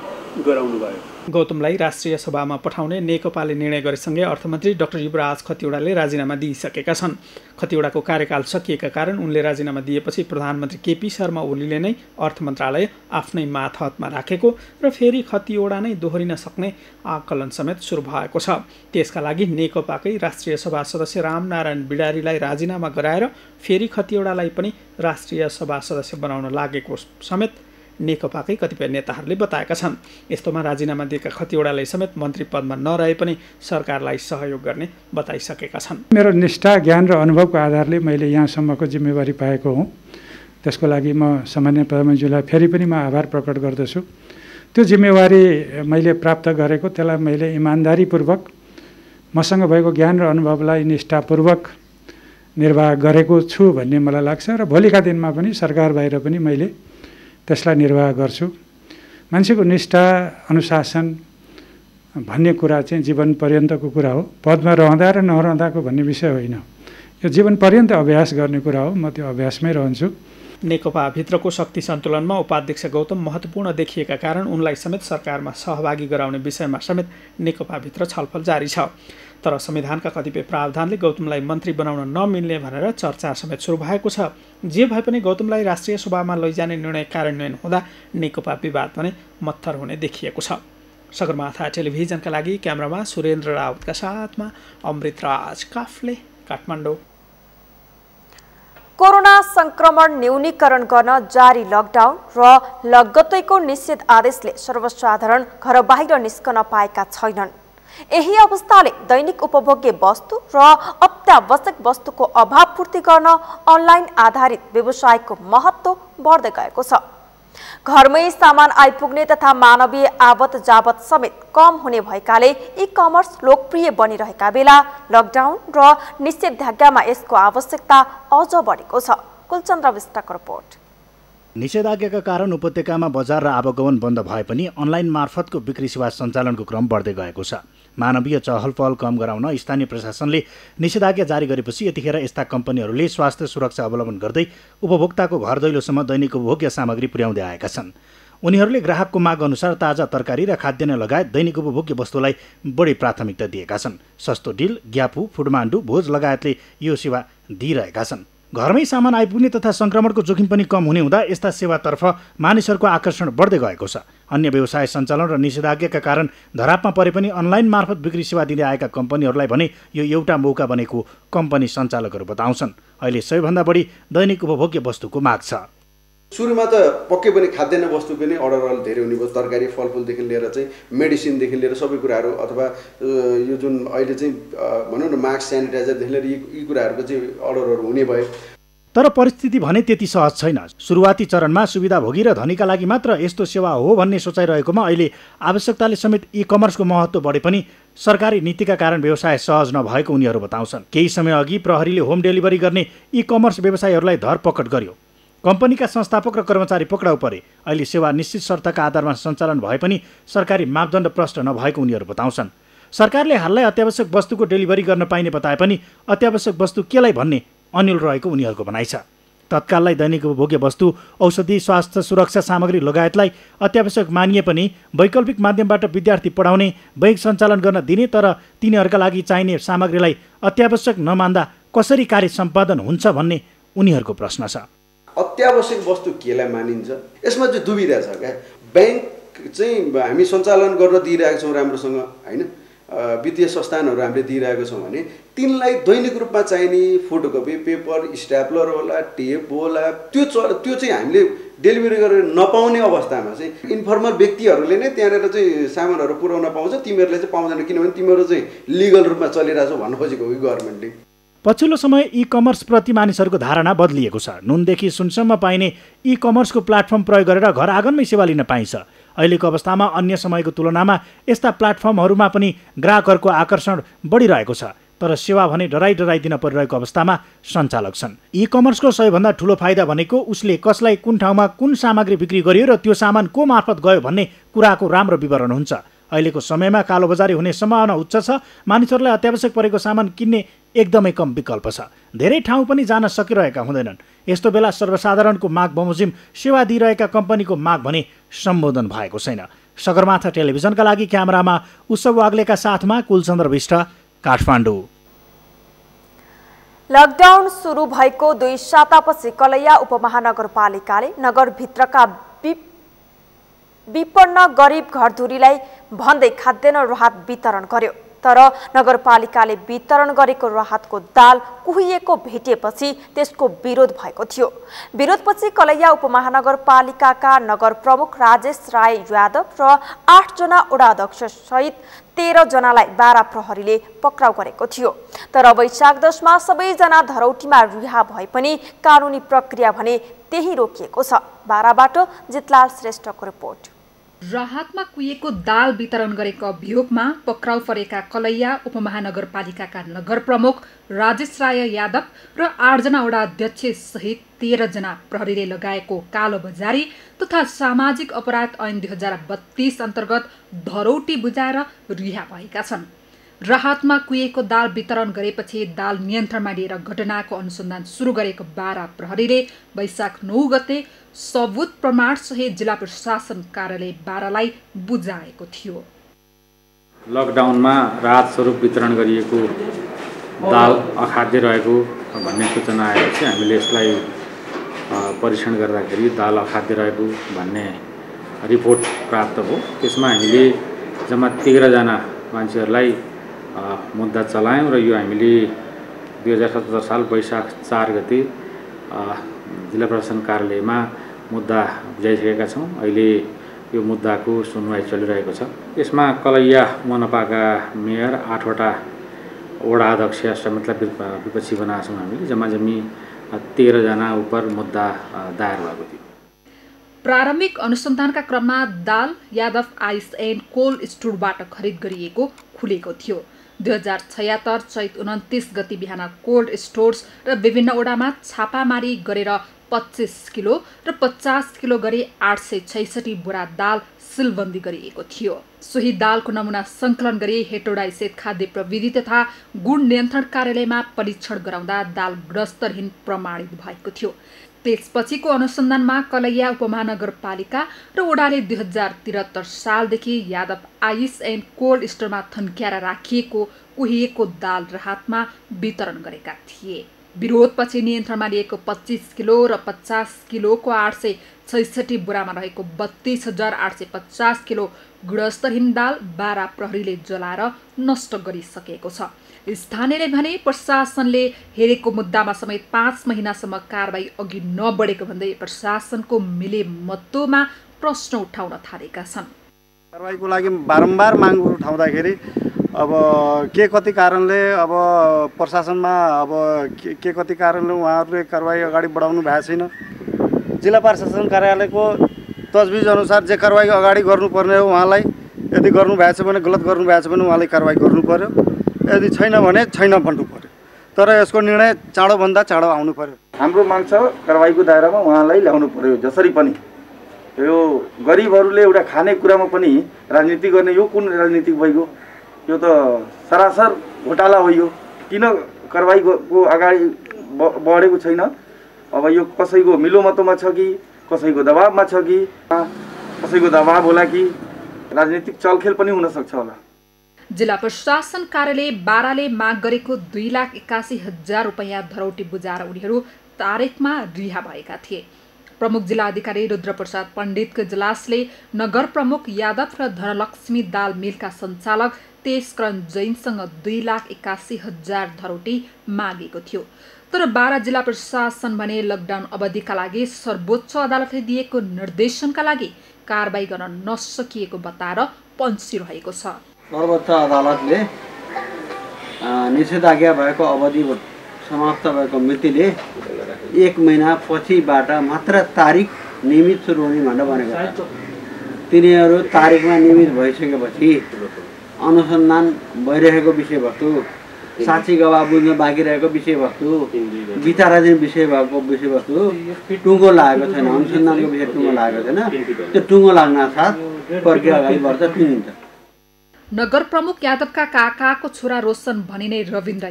गराउनुभयो। गौतमलाई राष्ट्रिय सभामा पठाउने नेकपाले निर्णय गरेसँगै अर्थमन्त्री डाक्टर युवराज खतिवडाले राजीनामा दिइसकेका छन्। खतिवडाको कार्यकाल सकिएका कारण उनले राजीनामा दिएपछि प्रधानमन्त्री केपी शर्मा ओलीले नै अर्थ मन्त्रालय आफ्नै मातहतमा राखेको र फेरि खतिवडा नै दोहोरिन सक्ने आकलन समेत सुरु भएको छ। त्यसका लागि नेकपाकै राष्ट्रिय सभा सदस्य रामनारायण बिडारीलाई राजीनामा गराएर फेरि खतिवडालाई पनि राष्ट्रिय सभा सदस्य बनाउन लागेको समेत नेकपाकै कतिपय नेताहरूले बताएका छन्। यस्तोमा राजीनामा दिएका खतिवडाले समेत मन्त्री पदमा नरहे पनि सरकारलाई सहयोग गर्ने बताइसकेका छन्। मेरो निष्ठा, ज्ञान र अनुभवको आधारले मैले यहाँसम्मको जिम्मेवारी पाएको हुँ। त्यसको लागि म सामान्य प्रधानमन्त्रीलाई फेरि पनि म आभार प्रकट गर्दछु। त्यो जिम्मेवारी मैले प्राप्त गरेको, त्यसलाई मैले इमान्दारीपूर्वक मसँग भएको ज्ञान र अनुभवलाई निष्ठापूर्वक निर्वाह गरेको छु भन्ने मलाई लाग्छ र भोलिका दिनमा पनि सरकार बाहिर पनि मैले त्यसलाई निर्वाह गर्छु। मान्छेको निष्ठा, अनुशासन भन्ने कुरा चाहिँ जीवन पर्यन्तको कुरा हो। पदमा रहँदा र नरहँदाको भन्ने विषय होइन। यो जीवन पर्यन्त अभ्यास गर्ने कुरा हो। म त्यो अभ्यासमै रहन्छु। नेकपाभित्रको शक्ति सन्तुलनमा उपाध्यक्ष गौतम महत्त्वपूर्ण देखिएका कारण उनलाई समेत सरकारमा सहभागी गराउने विषयमा समेत नेकपाभित्र छलफल जारी छ। तर संविधानका कतिपय प्रावधानले गौतमलाई मन्त्री बनाउन नमिल्ने भनेर चर्चा समेत सुरु भएको छ। जे भए पनि गौतमलाई राष्ट्रिय सभामा लैजाने निर्णय कार्यान्वयन हुँदा नेकपा विवाद भने मत्थर हुने देखिएको छ। सगरमाथा टेलिभिजनका लागि क्यामेरामा सुरेन्द्र राउतका साथमा अमृतराज काफले, काठमाडौँ। कोरोना संक्रमण न्यूनीकरण गर्न जारी लकडाउन र लगत्तैको निषेध आदेशले सर्वसाधारण घर बाहिर निस्कन पाएका छैनन्। यही अवस्थाले दैनिक उपभोग्य वस्तु र अत्यावश्यक वस्तुको अभाव पूर्ति गर्न अनलाइन आधारित व्यवसायको महत्त्व बढ्दै गएको छ। घरमै सामान आइपुग्ने तथा मानवीय आवत जावत समेत कम हुने भएकाले ई कमर्स लोकप्रिय बनिरहेका बेला लकडाउन र निषेधाज्ञामा यसको आवश्यकता अझ बढेको छ। कुलचन्द्र विष्टको रिपोर्ट। निषेधाज्ञाका कारण उपत्यकामा बजार र आवागमन बन्द भए पनि अनलाइन मार्फतको बिक्री सेवा सञ्चालनको क्रम बढ्दै गएको छ। मानवीय चहलपहल कम गराउन स्थानीय प्रशासनले निषेधाज्ञा जारी गरेपछि यतिखेर यस्ता कम्पनीहरूले स्वास्थ्य सुरक्षा अवलम्बन गर्दै उपभोक्ताको घर दैलोसम्म दैनिक उपभोग्य सामग्री पुर्याउँदै आएका छन्। उनीहरूले ग्राहकको माग अनुसार ताजा तरकारी र खाद्यान्न लगायत दैनिक उपभोग्य वस्तुलाई बढी प्राथमिकता दिएका छन्। सस्तो डिल, ग्यापु, फुडमान्डु, भोज लगायतले यो सेवा दिइरहेका छन्। घरमै सामान आइपुग्ने तथा संक्रमणको जोखिम पनि कम हुने हुँदा यस्ता सेवातर्फ मानिसहरूको आकर्षण बढ्दै गएको छ। अन्य व्यवसाय सञ्चालन र निषेधाज्ञाका कारण धरापमा परे पनि अनलाइन मार्फत बिक्री सेवा दिँदै आएका कम्पनीहरूलाई भने यो एउटा मौका बनेको कम्पनी सञ्चालकहरू बताउँछन्। अहिले सबैभन्दा बढी दैनिक उपभोग्य वस्तुको माग छ। सुरुमा त पक्कै पनि खाद्यान्न वस्तु पनि अर्डर धेरै हुने भयो। तरकारी, फलफुलदेखि लिएर चाहिँ मेडिसिनदेखि लिएर सबै कुराहरू, अथवा यो जुन अहिले चाहिँ भनौँ न मास्क, सेनिटाइजरदेखि लिएर यी कुराहरूको चाहिँ अर्डरहरू हुने भयो। तर परिस्थिति भने त्यति सहज छैन। सुरुवाती चरणमा सुविधाभोगी र धनीका लागि मात्र यस्तो सेवा हो भन्ने सोचाइरहेकोमा अहिले आवश्यकताले समेत ई कमर्सको महत्त्व बढे पनि सरकारी नीतिका कारण व्यवसाय सहज नभएको उनीहरू बताउँछन्। केही समय अघि प्रहरीले होम डेलिभरी गर्ने ई कमर्स व्यवसायीहरूलाई धरपकड गर्यो। कम्पनीका संस्थापक र कर्मचारी पक्राउ परे। अहिले सेवा निश्चित शर्तका आधारमा सञ्चालन भए पनि सरकारी मापदण्ड प्रष्ट नभएको उनीहरू बताउँछन्। सरकारले हाललाई अत्यावश्यक वस्तुको डेलिभरी गर्न पाइने बताए पनि अत्यावश्यक वस्तु केलाई भन्ने अन्यल रहेको उनीहरूको भनाइ छ। तत्काललाई दैनिक उपभोग्य वस्तु, औषधि, स्वास्थ्य सुरक्षा सामग्री लगायतलाई अत्यावश्यक मानिए पनि वैकल्पिक माध्यमबाट विद्यार्थी पढाउने, बैंक सञ्चालन गर्न दिने, तर तिनीहरूका लागि चाहिने सामग्रीलाई अत्यावश्यक नमान्दा कसरी कार्य सम्पादन हुन्छ भन्ने उनीहरूको प्रश्न छ। अत्यावश्यक वस्तु केलाई मानिन्छ यसमा चाहिँ दुविधा छ क्या। बैंक चाहिँ हामी सञ्चालन गर्न दिइरहेको छौँ राम्रोसँग होइन, वित्तीय संस्थानहरू हामीले दिइरहेको छौँ भने तिनलाई दैनिक रूपमा चाहिने फोटोकपी, पेपर, स्ट्याप्लर होला, टेप होला, त्यो चाहिँ हामीले डेलिभरी गरेर नपाउने अवस्थामा चाहिँ इन्फर्मल व्यक्तिहरूले नै त्यहाँनिर चाहिँ सामानहरू पुर्याउन पाउँछ, तिमीहरूले चाहिँ पाउँदैन, किनभने तिमीहरू चाहिँ लिगल रूपमा चलिरहेछौ भन्न खोजेको हो कि गभर्मेन्टले। पछिल्लो समय ई-कमर्स प्रति मानिसहरूको धारणा बदलिएको छ। नुनदेखि सुनसम्म पाइने ई-कमर्सको प्लेटफर्म प्रयोग गरेर घर आँगनमै सेवा लिन पाइन्छ। अहिलेको अवस्थामा अन्य समयको तुलनामा यस्ता प्लेटफर्महरूमा पनि ग्राहकहरूको आकर्षण बढिरहेको छ, तर सेवा भने डराइ दिन परिरहेको अवस्थामा सञ्चालक छन्। ई-कमर्सको सबैभन्दा ठुलो फाइदा भनेको उसले कसलाई कुन ठाउँमा कुन सामग्री बिक्री गरियो र त्यो सामान को मार्फत गयो भन्ने कुराको राम्रो विवरण हुन्छ। अहिलेको समयमा कालोबजारी हुने सम्भावना उच्च छ। मानिसहरूलाई अत्यावश्यक परेको सामान किन्ने एकदमै कम विकल्प छ। धेरै ठाउँ पनि जान सकिरहेका हुँदैनन्। यस्तो बेला सर्वसाधारणको माग बमोजिम सेवा दिइरहेका कम्पनीको माग भने सम्बोधन भएको छैन। सगरमाथा टेलिभिजनका लागि क्यामेरामा उत्सव वाग्लेका साथमा कुलचन्द्र विष्ट, काठमाडौँ। लकडाउन सुरु भएको 2 सातापछि कलैया उपमहानगरपालिकाले नगरभित्रका विपन्न गरिब घरधुरीलाई भन्दै खाद्यान्न राहत वितरण गर्यो। तर नगरपालिकाले वितरण गरेको राहतको दाल कुहिएको भेटिएपछि त्यसको विरोध भएको थियो। विरोधपछि कलैया उपमहानगरपालिकाका नगर प्रमुख राजेश राय यादव र 8 जना वडा अध्यक्ष सहित 13 जनालाई बारा प्रहरीले पक्राउ गरेको थियो। तर वैशाख 10 मा सबैजना धरौटीमा रिहा भए पनि कानुनी प्रक्रिया भने त्यही रोकिएको छ। बाराबाट जितलाल श्रेष्ठको रिपोर्ट। राहतमा कुहिएको दाल वितरण गरेको अभियोगमा पक्राउ परेका कलैया उपमहानगरपालिकाका नगर प्रमुख राजेश राय यादव र 8 जना वडा अध्यक्ष सहित 13 जना प्रहरीले लगाएको कालोबजारी तथा सामाजिक अपराध ऐन 2032 अन्तर्गत धरौटी बुझाएर रिहा भएका छन्। राहतमा कुहिएको दाल वितरण गरेपछि दाल नियन्त्रणमा लिएर घटनाको अनुसन्धान सुरु गरेको बारा प्रहरीले वैशाख 9 गते सबुत प्रमाण सहित जिल्ला प्रशासन कार्यालय बारालाई बुझाएको थियो। लकडाउनमा राहत स्वरूप वितरण गरिएको दाल अखाद्य रहेको भन्ने सूचना आएपछि हामीले यसलाई परीक्षण गर्दाखेरि दाल अखाद्य रहेको भन्ने रिपोर्ट प्राप्त भयो। त्यसमा हामीले जम्मा 13 जना मान्छेहरूलाई मुद्दा चलायौँ र यो हामीले 2077 साल वैशाख 4 गते जिल्ला प्रशासन कार्यालयमा मुद्दा बुझाइसकेका छौँ। अहिले यो मुद्दाको सुनवाई चलिरहेको छ। यसमा कलैया मनपाका मेयर 8 वटा वडा अध्यक्ष समेतलाई विपक्षी बनाएको छौँ हामीले। जम्मी 13 जना उप मुद्दा दायर भएको थियो। प्रारम्भिक अनुसन्धानका क्रममा दाल यादव आइस एन्ड कोल्ड स्टोरबाट खरिद गरिएको खुलेको थियो। 2076 चैत 29 गति बिहान कोल्ड स्टोर्स र विभिन्न वडामा छापामारी गरेर 25 किलो र 50 किलो गरी 866 बोरा दाल सिलबन्दी गरिएको थियो। सोही दालको नमुना सङ्कलन गरी हेटौडा स्थित खाद्य प्रविधि तथा गुण नियन्त्रण कार्यालयमा परीक्षण गराउँदा दाल गुणस्तरहीन प्रमाणित भएको थियो। त्यसपछिको अनुसन्धानमा कलैया उपमहानगरपालिका र वडाले 2073 सालदेखि यादव आइस एन्ड कोल्ड स्टोरमा थन्क्याएर राखिएको कुहिएको दाल राहतमा वितरण गरेका थिए। विरोधपछि नियन्त्रणमा लिएको 25 किलो र 50 किलोको 866 बोरामा रहेको 32,850 किलो गुणस्तरहीन दाल बारा प्रहरीले जलाएर नष्ट गरिसकेको छ। स्थानीयले भने प्रशासनले हेरेको मुद्दामा समेत 5 महिनासम्म कारबाही अघि नबढेको भन्दै प्रशासनको मिलेमत्तोमा प्रश्न उठाउन थालेका छन्। कारबाहीको लागि बारम्बार माग उठाउँदाखेरि अब के कति कारणले अब प्रशासनमा अब के कति कारणले उहाँहरूले कारबाही अगाडि बढाउनु भएको छैन। जिल्ला प्रशासन कार्यालयको तजविज अनुसार जे कारबाही अगाडि गर्नुपर्ने हो उहाँलाई यदि गर्नु भएको छ भने गलत गर्नु भएको छ भने उहाँले कारबाही गर्नु पर्यो, यदि छैन भने छैन भन्नु पर्यो। तर यसको निर्णय चाँडोभन्दा चाँडो आउनु पर्यो। हाम्रो माग छ कारबाहीको दायरामा उहाँलाई ल्याउनु पर्यो। जसरी पनि यो गरिबहरूले एउटा खाने कुरामा पनि राजनीति गर्ने यो कुन राजनीति भइगयो? यो त सरासर घोटाला हो। यो किन कारबाहीको अगाडि बढेको छैन। अब यो कसैको मिलोमतोमा छ कि कसैको दबाबमा छ कि कसैको दबाब होला कि राजनीतिक चलखेल पनि हुन सक्छ होला। जिल्ला प्रशासन कार्यालय बाराले माग गरेको 2,81,000 रुपैयाँ धरौटी बुझाएर उनीहरू तारिखमा रिहा भएका थिए। प्रमुख जिल्ला अधिकारी रुद्रप्रसाद पण्डितको इजलासले नगर प्रमुख यादव र धनलक्ष्मी दाल मिलका सञ्चालक तेजकरण जैनसँग 2,81,000 धरौटी मागेको थियो। तर बारा जिल्ला प्रशासन भने लकडाउन अवधिका लागि सर्वोच्च अदालतले दिएको निर्देशनका लागि कारबाही गर्न नसकिएको बताएर पन्सिरहेको छ। सर्वोच्च अदालतले निषेधाज्ञा भएको अवधि समाप्त भएको मितिले 1 महिना पछिबाट मात्र तारिख नियमित सुरु हुने भनेर भनेको छ। तिनीहरू तारिखमा नियमित भइसकेपछि अनुसन्धान भइरहेको विषयवस्तु, साक्षी गवाह बुझ्न बाँकी रहेको विषयवस्तु, विचाराधीन विषय भएको विषयवस्तु टुङ्गो लागेको छैन, अनुसन्धानको विषय टुङ्गो लागेको छैन। त्यो टुङ्गो लाग्न साथ प्रक्रिया अगाडि बढ्छ, टुङ्गिन्छ। नगर प्रमुख यादवका काकाको छोरा रोशन भनिने Rabindra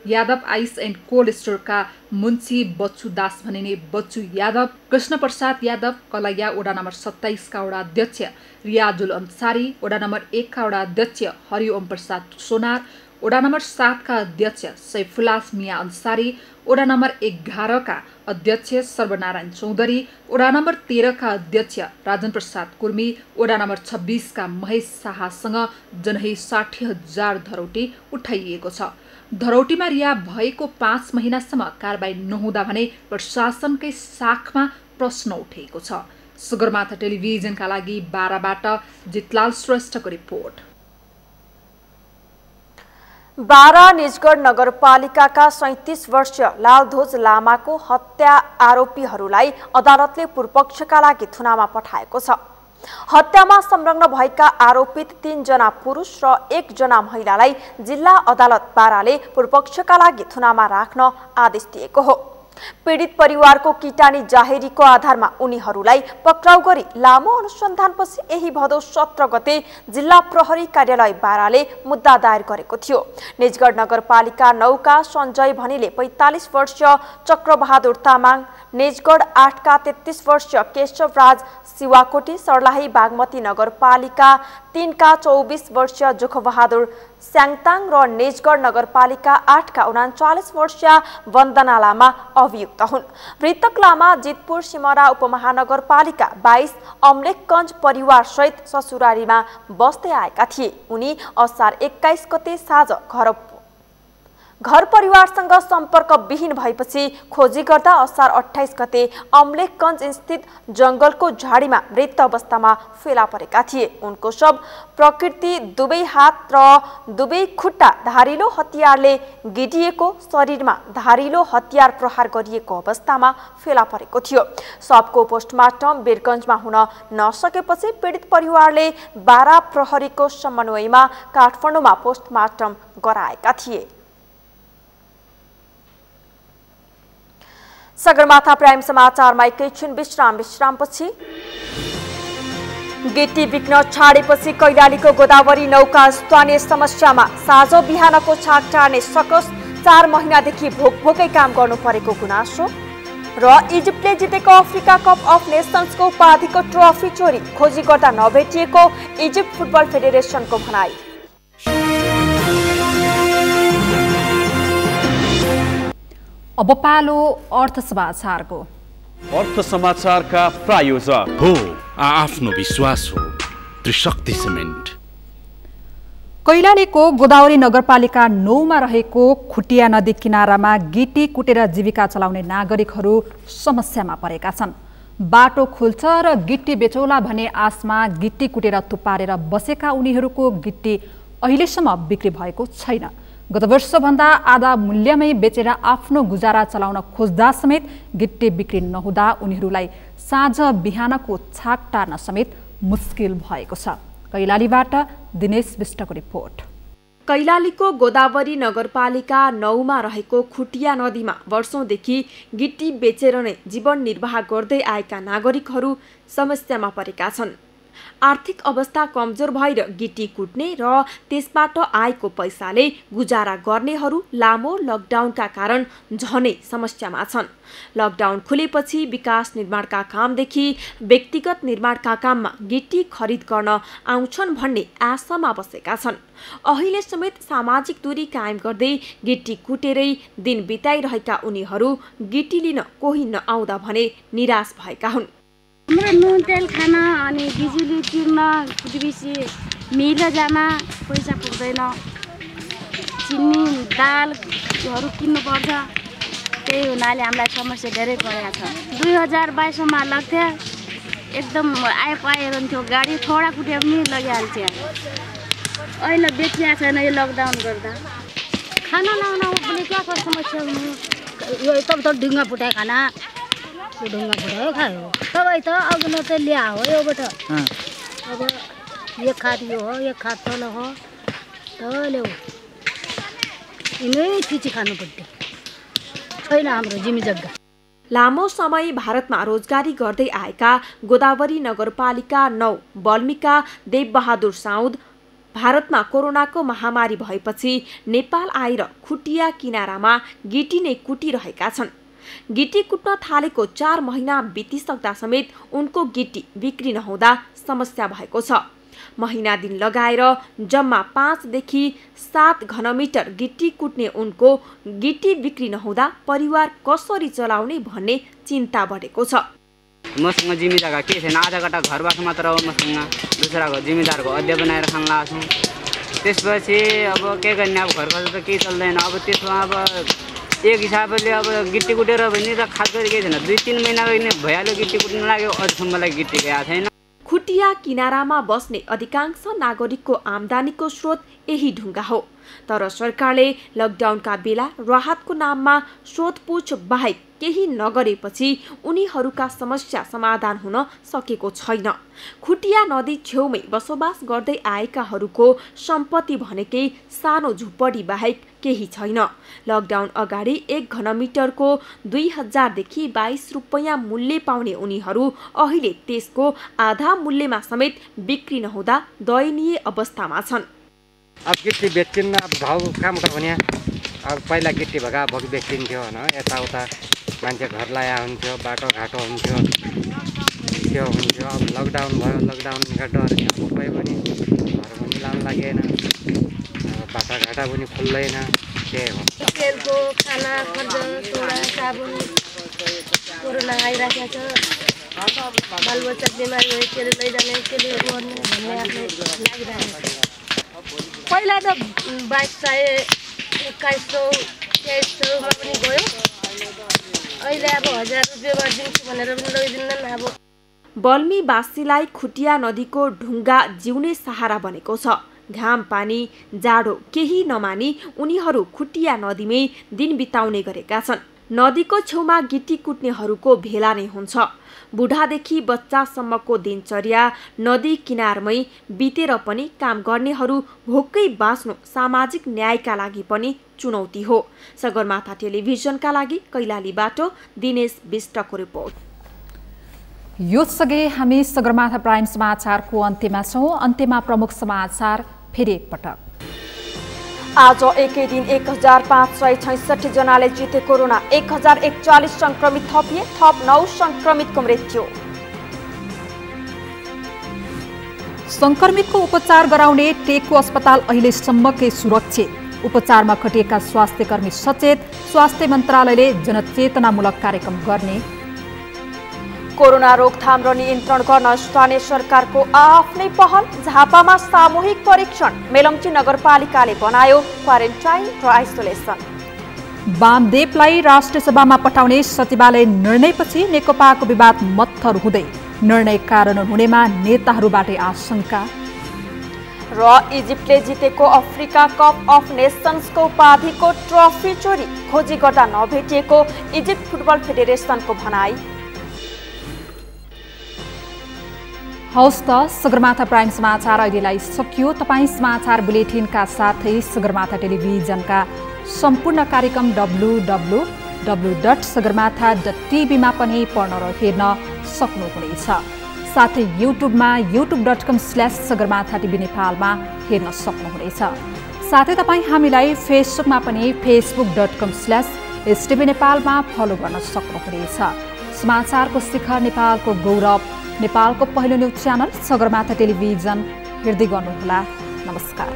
Yadav ice and cold स्टोरका मुन्सी बच्चु दास भनिने बच्चु यादव, कृष्ण प्रसाद यादव कलैया वडा नम्बर 27 का वडा अध्यक्ष रियाजुल अन्सारी, वडा नम्बर 1 का वडा अध्यक्ष हरिओम प्रसाद सोनार, वडा नम्बर 7 का अध्यक्ष सैफुल्लाह मिया अन्सारी, वडा नम्बर 11 का अध्यक्ष सर्वनारायण चौधरी, वडा नम्बर 13 का अध्यक्ष राजन प्रसाद कुर्मी, वडा नम्बर 26 का महेश शाहसँग जनही 60,000 धरौटी उठाइएको छ। धरौटीमा रिहा भएको 5 महिनासम्म कारबाही नहुँदा भने प्रशासनकै शाखमा प्रश्न उठेको छ। सगरमाथा टेलिभिजनका लागि बाराबाट जितलाल श्रेष्ठको रिपोर्ट। बारा निजगढ नगरपालिकाका 37 वर्षीय लालध्वज लामाको हत्या आरोपीहरूलाई अदालतले पूर्वपक्षका लागि थुनामा पठाएको छ। हत्यामा संलग्न भएका आरोपित 3 जना पुरुष र 1 जना महिलालाई जिल्ला अदालत बाराले पूर्वपक्षका लागि थुनामा राख्न आदेश दिएको हो। पीडित परिवारको किटानी जाहेरीको आधारमा उनीहरूलाई पक्राउ गरी लामो अनुसन्धानपछि यही भदौ 17 गते जिल्ला प्रहरी कार्यालय बाराले मुद्दा दायर गरेको थियो। निजगढ नगरपालिका 9 का सञ्जय भनिले 45 वर्षीय चक्रबहादुर तामाङ, निजगढ 8 का 33 वर्षीय केशवराज सिवाकोटी, सर्लाही बागमती नगरपालिका 3 का 24 वर्षीय जुखबहादुर स्याङताङ र निजगढ नगरपालिका 8 का 39 वर्षीय वन्दना लामा अभियुक्त हुन्। मृतक लामा जितपुर सिमरा उपमहानगरपालिका 22 अम्लेखगञ्ज परिवार सहित ससुरारीमा बस्दै आएका थिए। उनी असार 21 गते साँझ घर परिवारसँग सम्पर्क विहीन भएपछि खोजी गर्दा असार 28 गते अम्लेखगञ्ज स्थित जंगलको झाडीमा मृत अवस्थामा फेला परेका थिए। उनको शव प्रकृति दुवै हात र दुवै खुट्टा धारिलो हतियारले गिडिएको, शरीरमा धारिलो हतियार प्रहार गरिएको अवस्थामा फेला परेको थियो। शवको पोस्टमार्टम वीरगञ्जमा हुन नसकेपछि पीडित परिवारले बारा प्रहरीको समन्वयमा काठमाडौँमा पोस्टमार्टम गराएका थिए। सगरमाथा प्राइम समाचारमा एकैछिन विश्रामपछि गिटी बिक्न छाडेपछि कैलालीको गोदावरी नौका स्थानीय समस्यामा साँझ बिहानको छाक टार्ने सकस 4 महिनादेखि भोकभोकै काम गर्नु परेको गुनासो र इजिप्टले जितेको अफ्रिका कप अफ नेसन्सको उपाधिको ट्रफी चोरी खोजी गर्दा नभेटिएको इजिप्ट फुटबल फेडरेसनको भनाई। अब पालो अर्थ समाचारको। अर्थ समाचारका प्रायोजक हो आफ्नो विश्वास हो त्रिशक्ति सिमेन्ट। कैलालीको गोदावरी नगरपालिका 9 मा रहेको खुटिया नदी किनारामा गिटी कुटेर जीविका चलाउने नागरिकहरू समस्यामा परेका छन्। बाटो खुल्छ र गिट्टी बेचौला भने आसमा गिट्टी कुटेर थुपारेर बसेका उनीहरूको गिट्टी अहिलेसम्म बिक्री भएको छैन। गत वर्षभन्दा आधा मूल्यमै बेचेर आफ्नो गुजारा चलाउन खोज्दा समेत गिट्टी बिक्री नहुँदा उनीहरूलाई साँझ बिहानको छाक टार्न समेत मुस्किल भएको छ। कैलालीबाट दिनेश विष्टको रिपोर्ट। कैलालीको गोदावरी नगरपालिका 9 मा रहेको खुटिया नदीमा वर्षौंदेखि गिट्टी बेचेर नै जीवन निर्वाह गर्दै आएका नागरिकहरू समस्यामा परेका छन्। आर्थिक अवस्था कमजोर भएर गिटी कुट्ने र त्यसबाट आएको पैसाले गुजारा गर्नेहरू लामो लकडाउनका कारण झनै समस्यामा छन्। लकडाउन खुलेपछि विकास निर्माणका कामदेखि व्यक्तिगत निर्माणका काममा गिटी खरिद गर्न आउँछन् भन्ने आशामा बसेका छन्। अहिले समेत सामाजिक दूरी कायम गर्दै गिटी कुटेरै दिन बिताइरहेका उनीहरू गिटी लिन कोही नआउँदा भने निराश भएका हुन्। हाम्रो नुन तेल खाना अनि बिजुली तिर्न खुदबिसी मिल जामा पैसा पुग्दैन। चिनी दालहरू किन्नुपर्छ। त्यही हुनाले हामीलाई समस्या धेरै परेको छ। 2022मा लाग्थ्यो एकदम आइरहन्थ्यो गाडी थोडा कुट्यो पनि लगिहाल्थ्यो। अहिले बेचिया छैन यो लकडाउन गर्दा। खाना लाउन पनि क्या को समस्या हुनु यो तब त ढुङ्गा फुटाए खाना ढुङ्गा फुटायो खायो सबै त अग्लो त ल्या हो योबाट अब एक खात यो हो एक खात तल हो तले हो यिनै चिची खानु पर्छ छैन हाम्रो जिम्मी जग्गा। लामो समय भारतमा रोजगारी गर्दै आएका गोदावरी नगरपालिका 9 बल्मीका देवबहादुर साउद भारतमा कोरोनाको महामारी भएपछि नेपाल आएर खुटिया किनारामा गिटी नै कुटिरहेका छन्। गिटी कुट्न थालेको 4 महिना बितिसक्दा समेत उनको गिटी बिक्री नहुँदा समस्या भएको छ। महिना दिन लगाएर जम्मा 5 देखि 7 घनमिटर गिटी कुट्ने उनको गिटी बिक्री नहुँदा परिवार कसरी चलाउने भन्ने चिन्ता बढेको छ। मसँग जिम्मी जग्गा के छैन। आधा कट्टा घरबाट मात्र हो मसँग। दुसराको जिम्मेदारको अध्यय बनाएर खान लाग्छौँ। त्यसपछि अब के गर्ने अब घर खर्च त केही चल्दैन। अब त्यसमा अब एक हिसाबले अब गिटी कुटेर भने त खास गरी केही छैन। 2-3 महिना भइहाल्यो गिटी कुट्न लाग्यो अझसम्मलाई गिटी गएको छैन। खुटिया किनारामा बस्ने अधिकांश नागरिकको आम्दानीको स्रोत यही ढुङ्गा हो। तर सरकारले लकडाउनका बेला राहतको नाममा सोधपुछ बाहेक केही नगरेपछि उनीहरूका समस्या समाधान हुन सकेको छैन। खुटिया नदी छेउमै बसोबास गर्दै आएकाहरूको सम्पत्ति भनेकै सानो झुप्पडी बाहेक केही छैन। लकडाउन अगाडि 1 घनमिटरको 2000 देखि 22 रुपैयाँ मूल्य पाउने उनीहरू अहिले त्यसको आधा मूल्यमा समेत बिक्री नहुँदा दयनीय अवस्थामा छन्। अब गिट्टी बेचिन्न अब भाउ काम त भने अब पहिला गिट्टी भगा भोग बेचिन्थ्यो होइन यताउता मान्छे घर लाया हुन्थ्यो बाटो घाटो हुन्थ्यो त्यो हुन्थ्यो। अब लकडाउन भयो लकडाउनका डर अब कोही पनि घर पनि लाउनु लागेन बाटा घाटा पनि खुल्दैन त्यही हो। तेलको खाना खर्च सोडा साबुन कोरोना आइरहेको छ। बालबच्चा बिमारी भयो त्यसले लैजाने त्यसले मर्ने भन्ने आफूले लागिरहेको छ। पहिला त 2200 2100 2300मा पनि गयो। अहिले अब 1000 रुपियाँमा दिन्छु भनेर पनि लैदिन्न अब। बल्मीवासीलाई खुटिया नदीको ढुङ्गा जिउने सहारा बनेको छ। घाम पानी जाडो केही नमानी उनीहरू खुटिया नदीमै दिन बिताउने गरेका छन्। नदीको छेउमा गिटी कुट्नेहरूको भेला नै हुन्छ। बुढादेखि बच्चासम्मको दिनचर्या नदी किनारमै बितेर पनि काम गर्नेहरू भोकै बाँच्नु सामाजिक न्यायका लागि पनि चुनौती हो। सगरमाथा टेलिभिजनका लागि कैलालीबाट दिनेश विष्टको रिपोर्ट। यो सँगै हामी सगरमाथा प्राइम समाचारको अन्त्यमा छौँ। अन्त्यमा प्रमुख समाचार फेरि एकपटक। आज एकै दिन 1566 जनाले जिते कोरोना। 1041 संक्रमित थपिए। थप 9 संक्रमितको मृत्यु। संक्रमितको उपचार गराउने टेकु अस्पताल अहिलेसम्मकै सुरक्षित। उपचारमा खटिएका स्वास्थ्यकर्मी सचेत। स्वास्थ्य मन्त्रालयले जनचेतनामूलक कार्यक्रम गर्ने। कोरोना रोकथाम र नियन्त्रण गर्न स्थानीय सरकारको आफ्नै पहल। झापामा सामूहिक परीक्षण। मेलम्ची नगरपालिकाले बनायो क्वारेन्टाइन र आइसोलेसन। वामदेवलाई राष्ट्रिय सभामा पठाउने सचिवालय निर्णयपछि नेकपाको विवाद मत्थर हुँदै। निर्णय कार्यान्वयन हुनेमा नेताहरूबाटै आशंका। र इजिप्टले जितेको अफ्रिका कप अफ नेसन्सको उपाधिको ट्रफी चोरी। खोजी गर्दा नभेटिएको इजिप्ट फुटबल फेडरेसनको भनाई। हौस् त सगरमाथा प्राइम समाचार अहिलेलाई सकियो। तपाईँ समाचार बुलेटिनका साथै सगरमाथा टेलिभिजनका सम्पूर्ण कार्यक्रम www.sagarmatha.tv मा पनि पढ्न र हेर्न सक्नुहुनेछ। साथै युट्युबमा youtube.com/सगरमाथा टिभी नेपालमा हेर्न सक्नुहुनेछ। साथै तपाईँ हामीलाई फेसबुकमा पनि facebook.com/STV नेपालमा फलो गर्न सक्नुहुनेछ। समाचारको शिखर नेपालको गौरव नेपालको पहिलो न्युज च्यानल सगरमाथा टेलिभिजन हेर्दै गर्नुहोला। नमस्कार।